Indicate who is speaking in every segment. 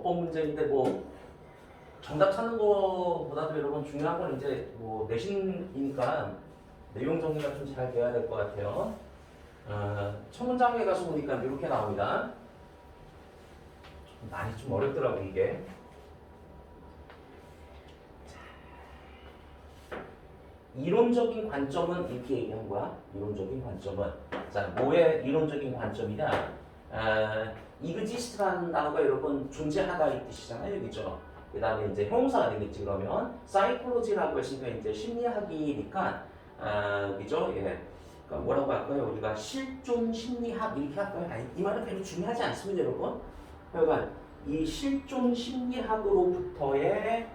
Speaker 1: 법법 문제인데 뭐 정답 찾는 거보다도 여러분 중요한 건 이제 뭐 내신이니까 내용 정리가 좀 잘 돼야 될 것 같아요. 첫 문장에 가서 보니까 이렇게 나옵니다. 많이 좀 어렵더라고 이게. 이론적인 관점은 이렇게 얘기한 거야. 이론적인 관점은 자 뭐의 이론적인 관점이냐? exist라는 단어가 여러분 존재하다 이 뜻이잖아요, 그죠? 그 다음에 이제 형용사가 되겠지 그러면 psychology라고 했으니까 이제 심리학이니까 그죠? 예. 그러니까 뭐라고 할까요? 우리가 실존 심리학 이렇게 할까요? 아니, 이 말은 별로 중요하지 않습니다, 여러분. 그러니까 이 실존 심리학으로부터의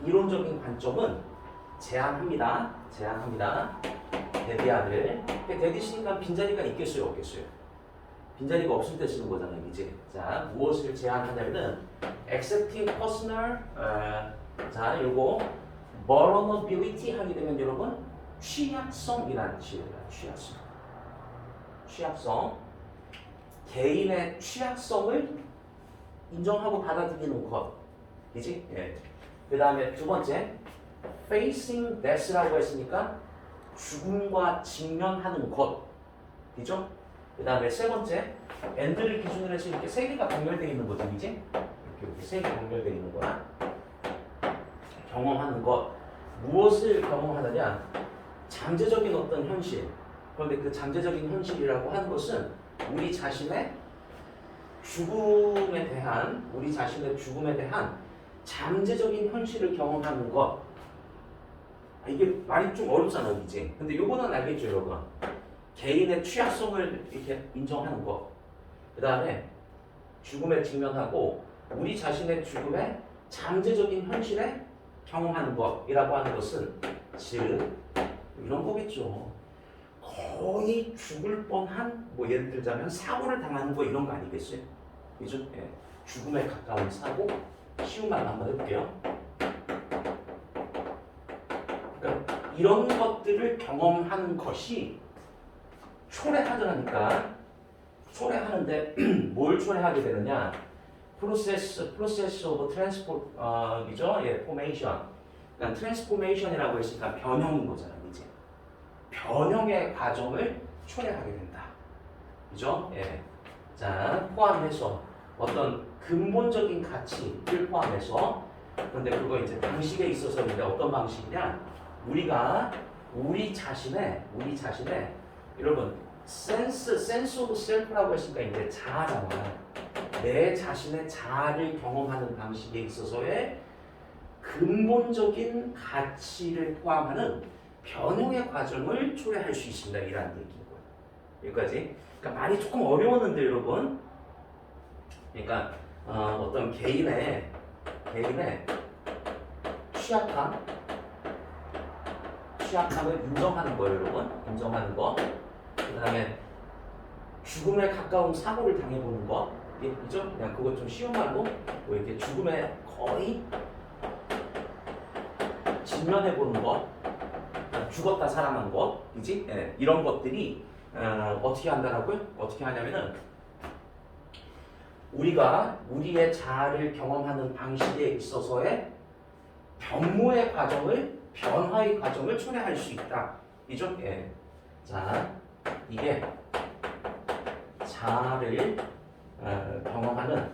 Speaker 1: 이론적인 관점은 제한합니다. 제한합니다. 데디아를. 데디시니까 빈자리가 있겠어요, 없겠어요? 빈자리가 없을 때 쓰는 거잖아요, 이제. 자, 무엇을 제한하냐면은 accepting personal, 자, 요거 vulnerability 하게 되면 여러분 취약성이라는 뜻입니다. 취약성. 취약성. 개인의 취약성을 인정하고 받아들이는 것. 그지? 예. 그 다음에 두 번째, facing death라고 했으니까 죽음과 직면하는 것. 그죠? 그 다음에 세 번째, and를 기준으로 해서 이렇게 세 개가 동렬되어 있는 거죠, 이제? 이렇게 세 개 동렬되어 있는 거야. 경험하는 것. 무엇을 경험하느냐? 잠재적인 어떤 현실. 그런데 그 잠재적인 현실이라고 하는 것은 우리 자신의 죽음에 대한, 우리 자신의 죽음에 대한 잠재적인 현실을 경험하는 것. 이게 말이 좀 어렵잖아요, 이제. 근데 요거는 알겠죠, 여러분? 개인의 취약성을 이렇게 인정하는 것. 그 다음에 죽음에 직면하고 우리 자신의 죽음의 잠재적인 현실에 경험하는 것이라고 하는 것은 즉 이런 거겠죠. 거의 죽을 뻔한 뭐 예를 들자면 사고를 당하는 거 이런 거 아니겠어요? 그죠? 예. 죽음에 가까운 사고 쉬운 말로 한번 해볼게요. 그러니까 이런 것들을 경험하는 것이 초래하더라니까. 초래하는데 뭘 초래하게 되느냐? process of 그죠? 예, formation. 그러니까 transformation이라고 했으니까 변형인 거잖아요, 이제. 변형의 과정을 초래하게 된다. 그죠? 예. 자, 포함해서 어떤 근본적인 가치를 포함해서 그런데 그거 이제 방식에 있어서 이제 어떤 방식이냐? 우리가 우리 자신의 여러분 sense of self라고 했으니까 이제 자아잖아. 내 자신의 자아를 경험하는 방식에 있어서의 근본적인 가치를 포함하는 변형의 과정을 초래할 수 있습니다. 이라는 얘기인 거예요. 여기까지. 그러니까 말이 조금 어려웠는데 여러분. 그러니까 어떤 개인의 취약함을 인정하는 거예요, 여러분. 인정하는 거. 그 다음에 죽음에 가까운 사고를 당해보는 거. 이죠? 그냥 그거 좀 쉬운 말로 뭐 이렇게 죽음에 거의 직면해보는 거. 죽었다 살아난 거. 그지? 예, 이런 것들이 어떻게 한다라고요? 어떻게 하냐면은 우리가 우리의 자아를 경험하는 방식에 있어서의 변모의 과정을, 변화의 과정을 초래할 수 있다. 이죠? 예. 자, 이게 자아를 경험하는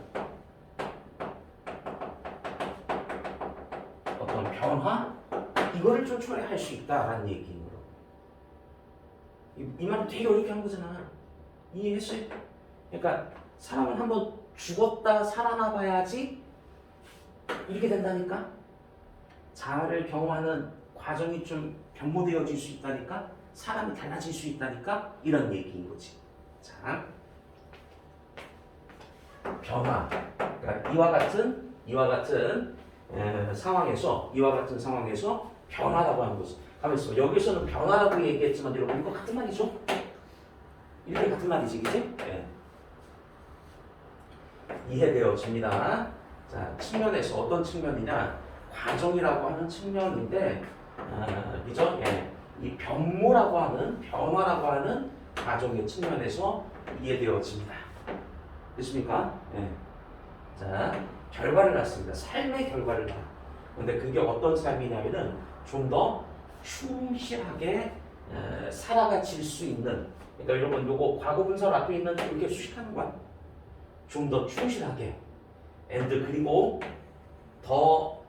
Speaker 1: 어떤 변화? 이거를 좀 초래할 수 있다라는 얘기인 거로. 이 말은 되게 어렵게 한 거잖아. 이해했어요? 그러니까 사람은 한번 죽었다 살아나 봐야지 이렇게 된다니까? 자아를 경험하는 과정이 좀 변모되어질 수 있다니까? 사람이 달라질 수 있다니까? 이런 얘기인 거지. 자, 변화. 그러니까 이와 같은 상황에서 변화라고 하는 것은 가만있어. 여기서는 변화라고 얘기했지만 여러분 이거 같은 말이죠? 이렇게 같은 말이지, 그지? 네. 이해되어집니다. 자, 측면에서 어떤 측면이냐? 과정이라고 하는 측면인데, 그죠? 예. 이 변모라고 하는, 변화라고 하는 과정의 측면에서 이해되어집니다. 됐습니까? 예. 자, 결과를 낳습니다. 삶의 결과를 낳아. 근데 그게 어떤 삶이냐면은 좀 더 충실하게 살아가질 수 있는. 그러니까 여러분 요거 과거 분사 앞에 있는 이렇게 수식하는 거야. 좀 더 충실하게. and 그리고 더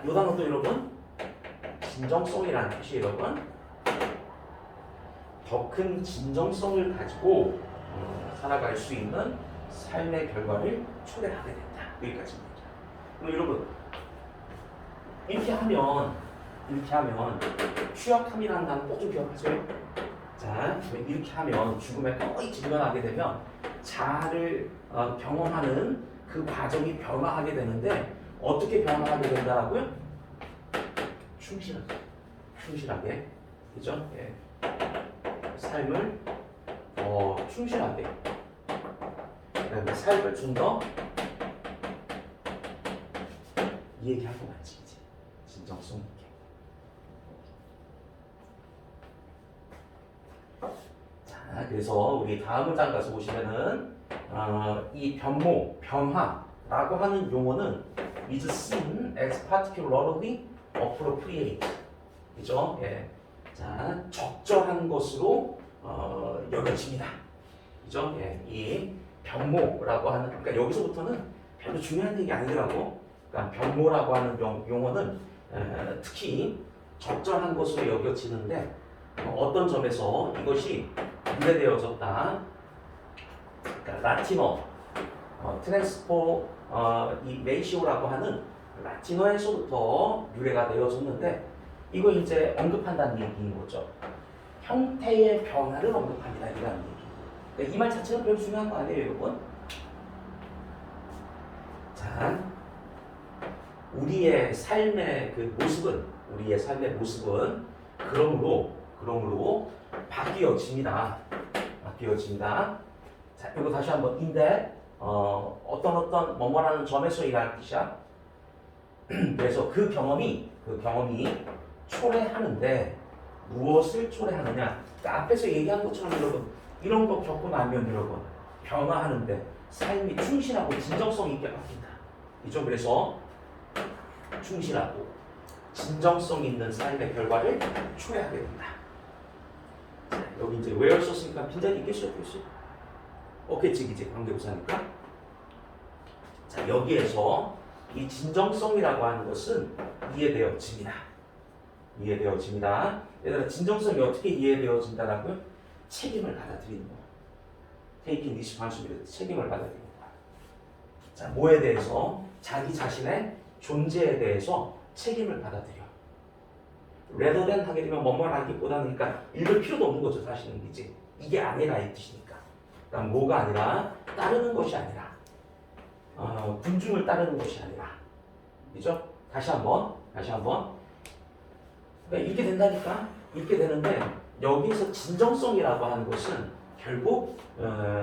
Speaker 1: 요 단어도 여러분 진정성이라는 뜻이 여러분 더 큰 진정성을 가지고 살아갈 수 있는 삶의 결과를 초래하게 된다. 여기까지입니다. 그럼 여러분 이렇게 하면 취약함이라는 단어 꼭 좀 기억하세요. 자, 이렇게 하면 죽음에 거의 직면하게 되면 자아를 경험하는 그 과정이 변화하게 되는데 어떻게 변화하게 된다고요? 충실하게, 그죠? 예. 삶을 충실하게, 그다음에 삶을 좀 더 이 얘기하고 맞지 이제 진정성 있게. 자, 그래서 우리 다음 문장 가서 보시면은 이 변화라고 하는 용어는 is seen as particularly appropriate, 그죠? 예. 자, 적절한 것으로 여겨집니다. 그죠? 예. 이 변모라고 하는, 그러니까 여기서부터는 별로 중요한 얘기 아니더라고. 그러니까 변모라고 하는 용어는 특히 적절한 것으로 여겨지는데 어떤 점에서 이것이 유래되어졌다. 그러니까 라틴어 트랜스포 이 메이시오라고 하는 라틴어에서부터 유래가 되어졌는데 이거 이제 언급한다는 얘기인 거죠. 형태의 변화를 언급합니다. 이라는 얘기. 그러니까 이 말 자체는 별로 중요한 거 아니에요, 여러분? 자, 우리의 삶의 모습은 그러므로 바뀌어집니다. 자, 이거 다시 한번 인데 어떤 뭐뭐라는 점에서 일하는 뜻이야. 그래서 그 경험이 초래하는데 무엇을 초래하느냐? 그러니까 앞에서 얘기한 것처럼 여러분 이런 거 겪고 나면 여러분 변화하는데 삶이 충실하고 진정성 있게 바뀐다. 이죠? 그래서 충실하고 진정성 있는 삶의 결과를 초래하게 된다. 자, 여기 이제 where 썼으니까 빈자리 있겠어요? 없겠지, 이제 관계부사니까. 자, 여기에서 이 진정성이라고 하는 것은 이해되어집니다. 얘들아, 진정성이 어떻게 이해되어진다라고요? 책임을 받아들이는 거. Taking responsibility, 책임을 받아들이는 거. 자, 뭐에 대해서? 자기 자신의 존재에 대해서 책임을 받아들여. rather than 하게 되면 뭐뭐 하기보다는 그러니까 읽을 필요도 없는 거죠, 사실은. 이게 아니라 이 뜻이니까. 그러니까 뭐가 아니라 따르는 것이 아니라 군중을 따르는 것이 아니라, 그죠? 다시 한번. 그러니까 이렇게 된다니까. 이렇게 되는데 여기서 진정성이라고 하는 것은 결국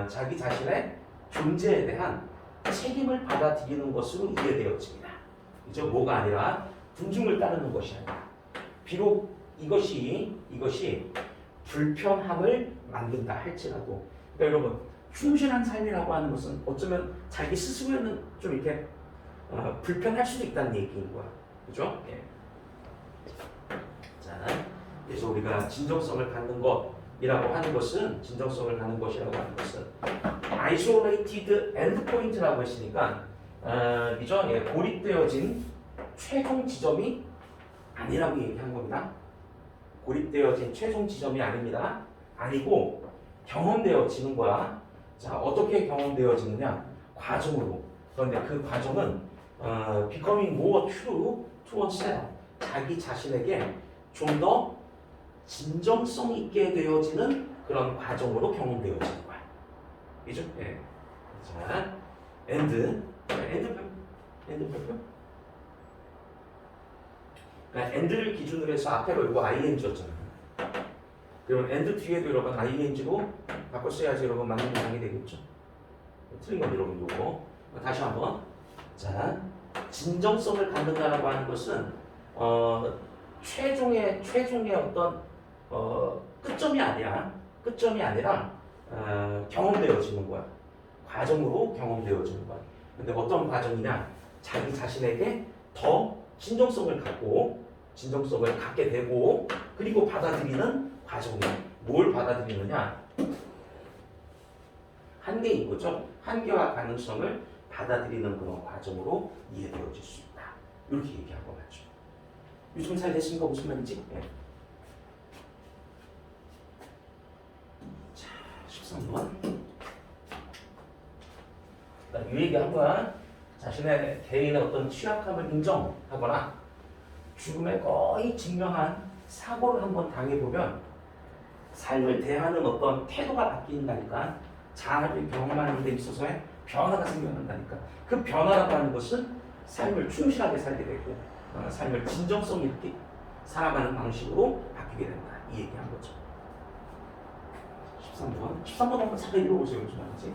Speaker 1: 자기 자신의 존재에 대한 책임을 받아들이는 것으로 이해되어집니다. 그죠? 뭐가 아니라 군중을 따르는 것이 아니라. 비록 이것이 불편함을 만든다 할지라도. 그러니까 여러분, 충실한 삶이라고 하는 것은 어쩌면 자기 스스로에는 좀 이렇게 불편할 수도 있다는 얘기인 거야. 그죠? 예. 자, 그래서 우리가 진정성을 갖는 것이라고 하는 것은 isolated endpoint라고 했으니까 그죠? 예, 고립되어진 최종 지점이 아니라고 얘기한 겁니다. 고립되어진 최종 지점이 아닙니다. 아니고 경험되어지는 거야. 자, 어떻게 경험되어지느냐? 과정으로. 그런데 그 과정은 becoming more true to oneself, 자기 자신에게 좀 더 진정성 있게 되어지는 그런 과정으로 경험되어지는 거야. 그죠? 예. 자, and 그러니까 and를 기준으로 해서 앞에로 이거 ing였잖아. 그러면 and 뒤에도 여러분 ing로 바꿔 써야지 여러분 맞는 문장이 되겠죠. 틀린 건 여러분 요거. 다시 한번. 자, 진정성을 갖는다라고 하는 것은 최종의 어떤 끝점이 아니라 경험되어지는 거야. 과정으로 경험되어지는 거야. 근데 어떤 과정이냐? 자기 자신에게 더 진정성을 갖게 되고 그리고 받아들이는 과정이 뭘 받아들이느냐 한계인 거죠. 한계와 가능성을 받아들이는 그런 과정으로 이해되어질 수 있다. 이렇게 얘기한 거 맞죠. 요즘 잘 됐습니까? 무슨 말인지? 네. 자, 13번. 이 얘기한 거야. 자신의 개인의 어떤 취약함을 인정하거나 죽음에 거의 직면한 사고를 한번 당해보면 삶을 대하는 어떤 태도가 바뀐다니까. 자아를 경험하는 데 있어서의 변화가 생겨난다니까. 그 변화라고 하는 것은 삶을 충실하게 살게 되고 삶을 진정성 있게 살아가는 방식으로 바뀌게 된다. 이 얘기한 거죠. 13번 한번 잠깐 읽어보세요. 무슨 말인지.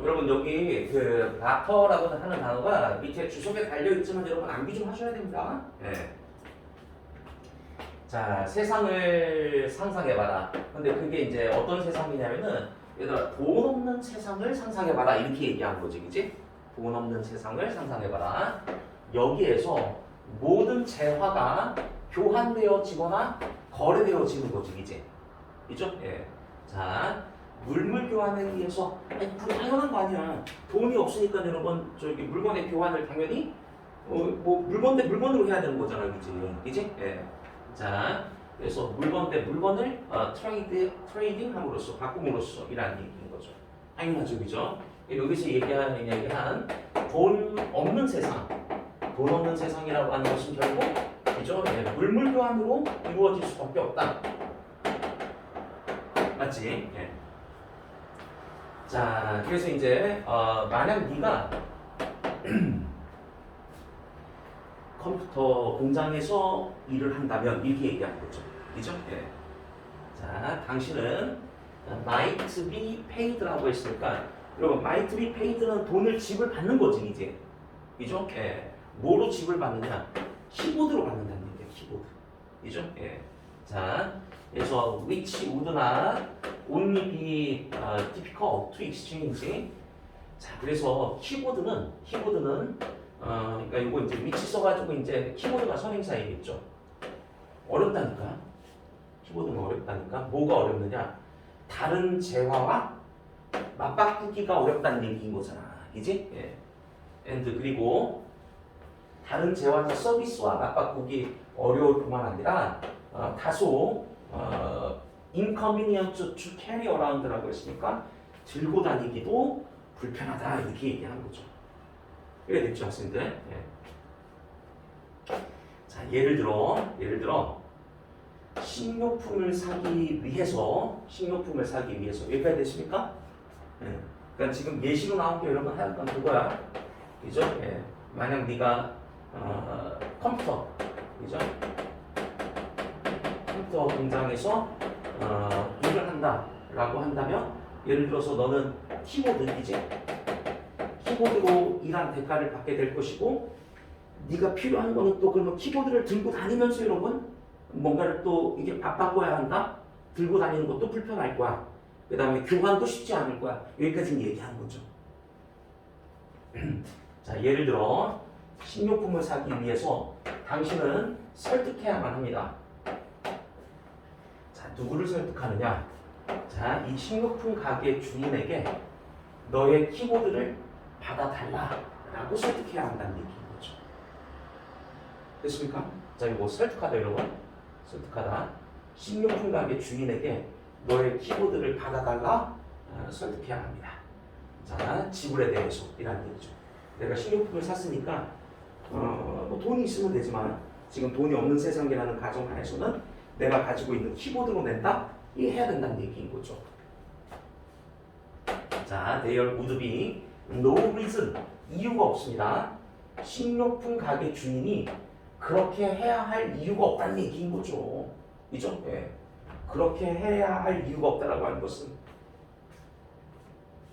Speaker 1: 여러분 여기 그 마커라고 하는 단어가 밑에 주석에 달려있지만 여러분 암기 좀 하셔야 됩니다. 네. 자, 세상을 상상해봐라. 근데 그게 이제 어떤 세상이냐면은 얘들아 돈 없는 세상을 상상해봐라 이렇게 얘기한 거지, 그치? 돈 없는 세상을 상상해봐라. 여기에서 모든 재화가 교환되어지거나 거래되어지는 거지, 이제. 그죠? 예. 자, 물물 교환에 의해서 아니 당연한 거 아니야. 돈이 없으니까 여러분 저기 물건의 교환을 당연히 뭐 물건 대 물건으로 해야 되는 거잖아, 그지? 예. 자, 그래서 물건 대 물건을 트레이딩함으로써 바꿈으로써 이라는 얘기인 거죠. 당연하죠, 그죠? 여기서 얘기한 돈 없는 세상, 돈 없는 세상이라고 하는 것은 결국 그죠? 예, 물물 교환으로 이루어질 수밖에 없다. 맞지? 예. 자, 그래서 이제 만약 네가 컴퓨터 공장에서 일을 한다면 이렇게 얘기하는 거죠. 그죠? 예. 자, 당신은 might be paid라고 했으니까 여러분 might be paid는 돈을 지불받는 거지, 이제. 그죠? 예. 뭐로 지불받느냐? 키보드로 받는다는 얘기예요. 키보드. 그죠? 예. 자, 그래서 which would not only be difficult to exchange. 자, 그래서 키보드는 그러니까 이거 이제 위치 써가지고 이제 키보드가 선행사이겠죠. 어렵다니까. 키보드는 어렵다니까. 뭐가 어렵느냐? 다른 재화와 맞바꾸기가 어렵다는 얘기인 거잖아. 그지? 예. and 그리고 다른 재화나 서비스와 맞바꾸기 어려울 뿐만 아니라 다소 inconvenient to carry around라고 했으니까 들고 다니기도 불편하다 이렇게 얘기하는 거죠. 이게 됐죠, 학생들? 예. 자, 예를 들어 식료품을 사기 위해서 여기까지 됐습니까? 예. 그러니까 지금 예시로 나온 게 여러분 하여간 그거야, 그죠? 예. 만약 네가 컴퓨터, 그죠? 컴퓨터 공장에서 일을 한다라고 한다면 예를 들어서 너는 키보드로 일한 대가를 받게 될 것이고 네가 필요한 거는 또 그러면 키보드를 들고 다니면서 여러분 뭔가를 또 이게 바꿔야 한다? 들고 다니는 것도 불편할 거야. 그 다음에 교환도 쉽지 않을 거야. 여기까지는 얘기한 거죠. 자, 예를 들어 식료품을 사기 위해서 당신은 설득해야만 합니다. 자, 누구를 설득하느냐? 자, 이 식료품 가게 주인에게 너의 키보드를 받아달라라고 설득해야 한다는 얘기인 거죠. 됐습니까? 자, 이거 설득하다 여러분. 설득하다. 식료품 가게 주인에게 너의 키보드를 받아달라 설득해야 합니다. 자, 지불에 대해서 이란 얘기죠. 내가 식료품을 샀으니까 뭐 돈이 있으면 되지만 지금 돈이 없는 세상이라는 가정 하에서는 내가 가지고 있는 키보드로 낸다? 이게 해야 된다는 얘기인 거죠. 자, there would be no reason. 이유가 없습니다. 식료품 가게 주인이 그렇게 해야 할 이유가 없다는 얘기인 거죠. 그죠? 예. 그렇게 해야 할 이유가 없다라고 하는 것은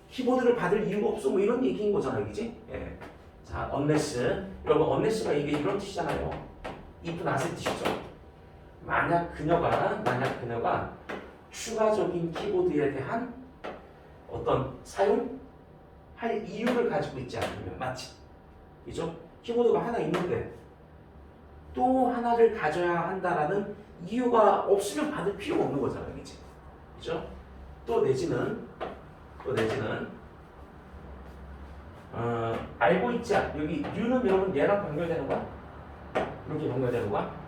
Speaker 1: 키보드를 받을 이유가 없어 뭐 이런 얘기인 거잖아요. 그지? 예. 자, unless. 여러분, unless가 이게 이런 뜻이잖아요. if not의 뜻이죠. 만약 그녀가 추가적인 키보드에 대한 어떤 사용할 이유를 가지고 있지 않으면 마치 그죠? 키보드가 하나 있는데 또 하나를 가져야 한다라는 이유가 없으면 받을 필요가 없는 거잖아요. 그치? 그죠? 또 내지는 알고 있지 않 여기 U는 여러분 얘랑 연결되는 거야? 이렇게 연결되는 거야?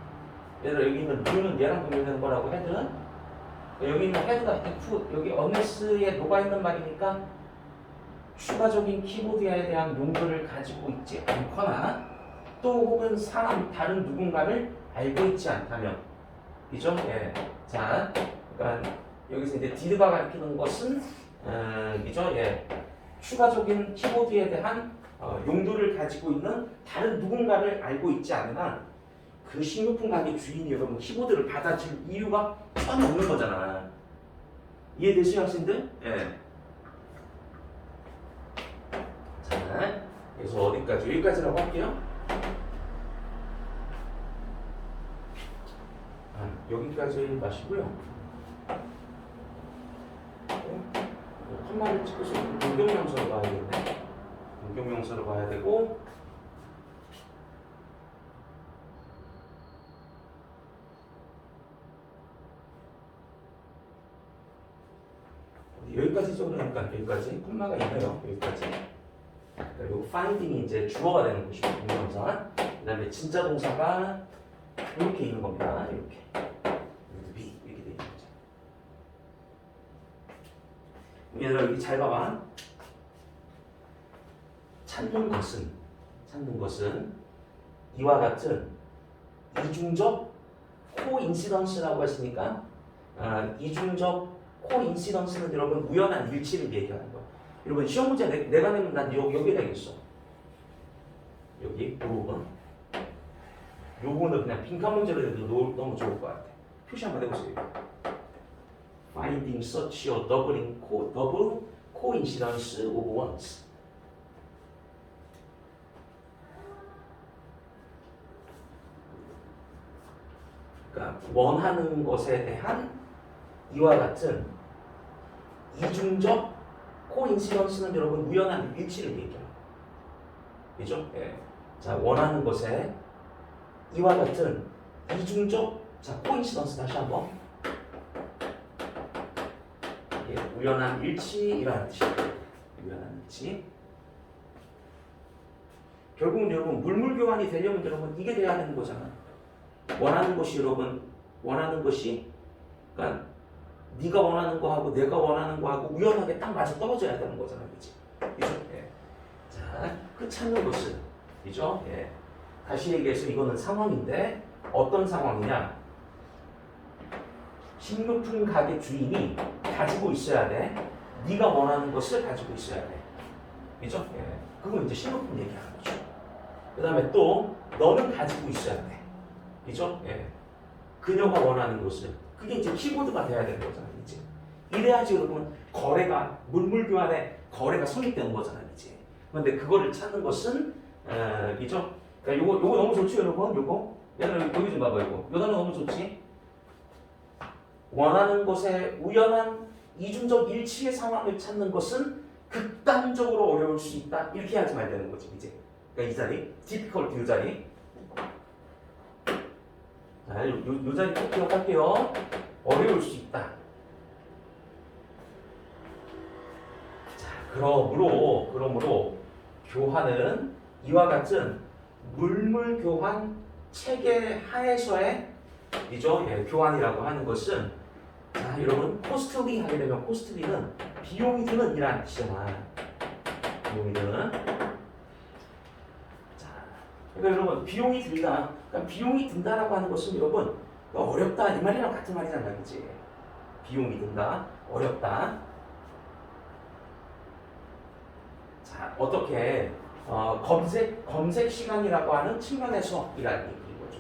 Speaker 1: 얘들아 여기 있는 U는 얘랑 연결되는 거라고 헤드는 여기 있는 헤드가 if 여기 unless에 녹아있는 말이니까 추가적인 키보드에 대한 용도를 가지고 있지 않거나 또 혹은 다른 누군가를 알고 있지 않다면 그죠? 예. 자, 그러니까 여기서 이제 did가 가리키는 것은 그죠? 예. 추가적인 키보드에 대한 용도를 가지고 있는 다른 누군가를 알고 있지 않으나 그 식료품 가게 주인이 여러분 키보드를 받아줄 이유가 전혀 없는 거잖아. 이해되시죠, 학생들? 예. 자, 그래서 어디까지? 여기까지라고 할게요. 여기까지 마시고요. 컴마를 찍고서 공격명사로 봐야겠네. 공격명사로 봐야 되고 여기까지죠. 그러니까 여기까지 콤마가 있네요. 여기까지. 그리고 finding이 이제 주어가 되는 것이고 동명사. 그다음에 진짜 동사가 이렇게 있는 겁니다. 이렇게 would be 이렇게 되어 있는 거죠. 얘들아 여기 잘 봐봐. 찾는 것은 이와 같은 이중적 코인시던스라고 했으니까 이중적 코인시던스는 여러분 우연한 일치를 얘기하는 거야. 여러분 시험 문제 내가 내면 난 여기에 되겠어. 여기 이 부분. 이 부분은 그냥 빈칸 문제로 해도 너무 좋을 것 같아. 표시 한번 해보세요. Finding such a double coincidence of ones. 그러니까 원하는 것에 대한 이와 같은 이중적 코인시던스는 여러분 우연한 일치를 얘기해요. 그죠? 예. 자, 원하는 것에 이와 같은 이중적 코인시던스 다시 한번 예, 우연한 일치라는 뜻이에요. 우연한 일치. 결국은 여러분 물물 교환이 되려면 여러분 이게 돼야 되는 거잖아. 원하는 것이 그러니까 네가 원하는 거하고 내가 원하는 거하고 우연하게 딱 맞아 떨어져야 되는 거잖아, 그렇지? 그죠? 예. 자, 그 찾는 것은, 그죠? 예. 다시 얘기해서 이거는 상황인데 어떤 상황이냐? 식료품 가게 주인이 가지고 있어야 돼. 네가 원하는 것을 가지고 있어야 돼. 그죠? 예. 그건 이제 식료품 얘기하는 거죠. 그 다음에 또 너는 가지고 있어야 돼. 그죠? 예. 그녀가 원하는 것을 그게 이제 키보드가 돼야 되는 거잖아요. 이제 이래야지 여러분 거래가 물물교환의 거래가 성립되는 거잖아요. 이제 그런데 그거를 찾는 것은 그죠? 그러니까 요거 너무 좋지 여러분. 요거 얘는 여기 좀 봐봐. 요거 단어 너무 좋지. 원하는 것에 우연한 이중적 일치의 상황을 찾는 것은 극단적으로 어려울 수 있다. 이렇게 하지 말야 되는 거지 이제. 그러니까 이 자리, difficult 요 자리. 자, 요 자리 꼭 기억할게요. 어려울 수 있다. 자, 그러므로 교환은 이와 같은 물물 교환 체계 하에서의 이죠. 예, 교환이라고 하는 것은 자, 여러분 코스트리 하게 되면 코스트리는 비용이 드는 이란 뜻이잖아. 비용이 드는. 자, 그러니까 여러분 비용이 들다. 그러니까 비용이 든다라고 하는 것은 여러분 어렵다 이 말이랑 같은 말이란 말이지. 비용이 든다, 어렵다. 자, 어떻게 검색 시간이라고 하는 측면에서 이란 얘기인 거죠.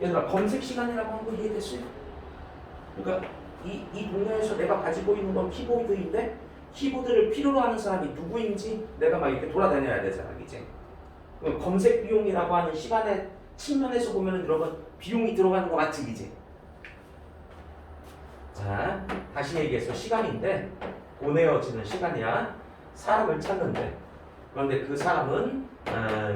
Speaker 1: 얘들아 검색 시간이라고 하는 거 이해됐어요? 그러니까 이 동네에서 내가 가지고 있는 건 키보드인데 키보드를 필요로 하는 사람이 누구인지 내가 막 이렇게 돌아다녀야 되잖아, 이제. 그럼 검색 비용이라고 하는 시간의 측면에서 보면은 여러분 비용이 들어가는 거 맞지, 이제? 자, 다시 얘기해서 시간인데 보내어지는 시간이야. 사람을 찾는데 그런데 그 사람은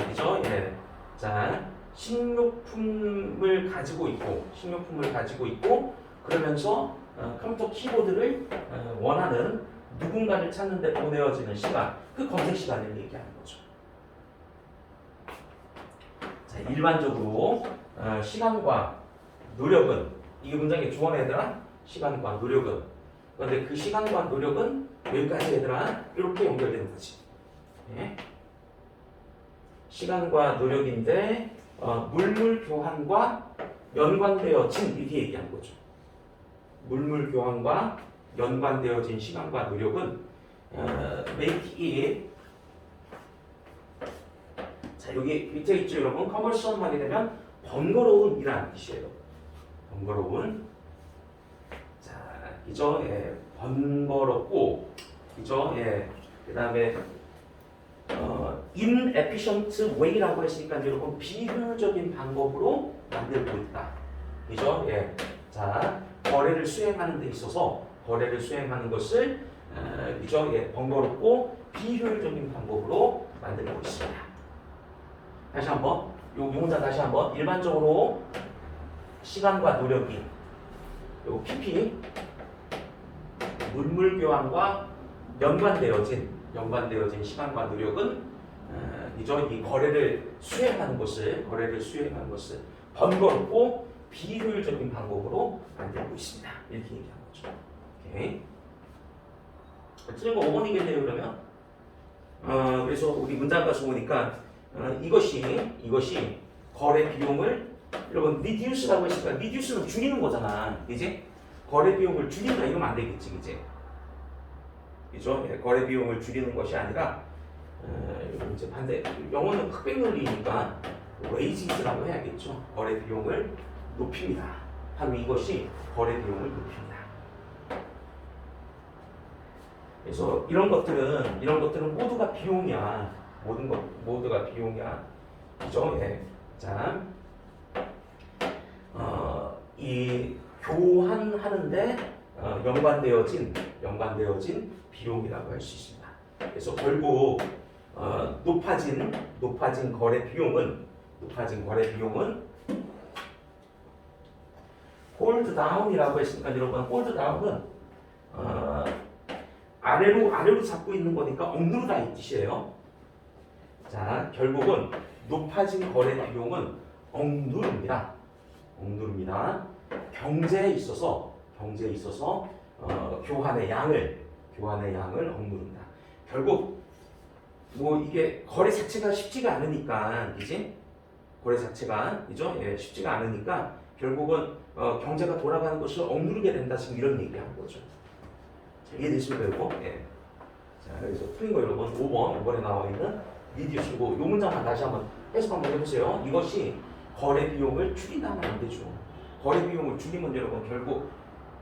Speaker 1: 그죠? 예. 자, 식료품을 가지고 있고 그러면서 컴퓨터 키보드를 원하는 누군가를 찾는데 보내어지는 시간, 그 검색 시간을 얘기하는 거죠. 자, 일반적으로 시간과 노력은 이게 문장의 조언 얘들아. 시간과 노력은. 그런데 그 시간과 노력은 여기까지 얘들아 이렇게 연결되는 거지. 예? 시간과 노력인데 물물 교환과 연관되어진 이렇게 얘기하는 거죠. 물물 교환과 연관되어진 시간과 노력은 make it. 자, 여기 밑에 있죠 여러분. 커머스엄 하게 되면 번거로운 이라는 뜻이에요. 번거로운. 자, 이죠. 예, 번거롭고 이죠. 예, 그 다음에 inefficient way라고 했으니까 여러분 비효율적인 방법으로 만들고 있다. 이죠. 예. 자, 거래를 수행하는 데 있어서 거래를 수행하는 것을 이죠. 예, 번거롭고 비효율적인 방법으로 만들고 있습니다. 다시 한번 요 문장 다시 한번. 일반적으로 시간과 노력이 요 PP 물물 교환과 연관되어진 시간과 노력은 이죠. 이 거래를 수행하는 것을 번거롭고 비효율적인 방법으로 만들고 있습니다. 이렇게 얘기한 거죠. 오케이. 틀린 거 5번이겠네요 그러면. 그래서 우리 문장 가서 보니까 이것이 거래 비용을 여러분 reduce라고 했으니까 reduce는 줄이는 거잖아. 이제 거래 비용을 줄인다 이러면 안 되겠지, 이제. 그죠? 예, 거래 비용을 줄이는 것이 아니라 이제 반대. 영어는 흑백 논리니까 wages라고 해야겠죠. 거래 비용을 높입니다. 바로 이것이 거래 비용을 높입니다. 그래서 이런 것들은 모두가 비용이야. 모두가 비용이야. 그죠? 예. 자, 이 교환하는데 연관되어진 비용이라고 할 수 있습니다. 그래서 결국 높아진 거래 비용은 홀드 다운이라고 했으니까 여러분 홀드 다운은 아래로 잡고 있는 거니까 억누르다 이 뜻이에요. 자, 결국은 높아진 거래 비용은 억누릅니다. 경제에 있어서 교환의 양을 억누른다. 결국 뭐 이게 거래 자체가 쉽지가 않으니까, 이제 거래 자체가 이죠? 예, 쉽지가 않으니까 결국은 경제가 돌아가는 것을 억누르게 된다. 지금 이런 얘기하는 거죠. 자, 이해되십니까, 이거? 예. 자, 그래서 풀린 거 여러분 5번에 나와 있는 리듀스고, 이 문장만 다시 한번 해석 한번 해보세요. 이것이 거래 비용을 줄인다면 안 되죠. 거래 비용을 줄이면 여러분 결국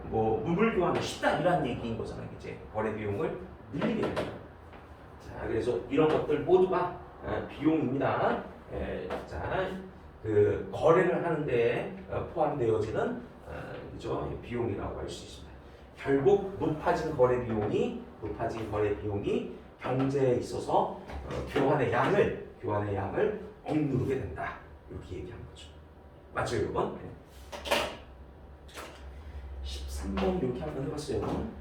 Speaker 1: 뭐 물물 교환이 쉽다 이런 얘기인 거잖아요. 이제 거래 비용을 늘리게 됩니다. 자, 그래서 이런 것들 모두가 비용입니다. 자, 그 거래를 하는데 포함되어지는 그죠? 비용이라고 할 수 있습니다. 결국 높아진 거래 비용이 경제에 있어서 교환의 양을 억누르게 된다. 이렇게 얘기한 거죠. 맞죠, 여러분? 13번 이렇게 한번 해봤어요.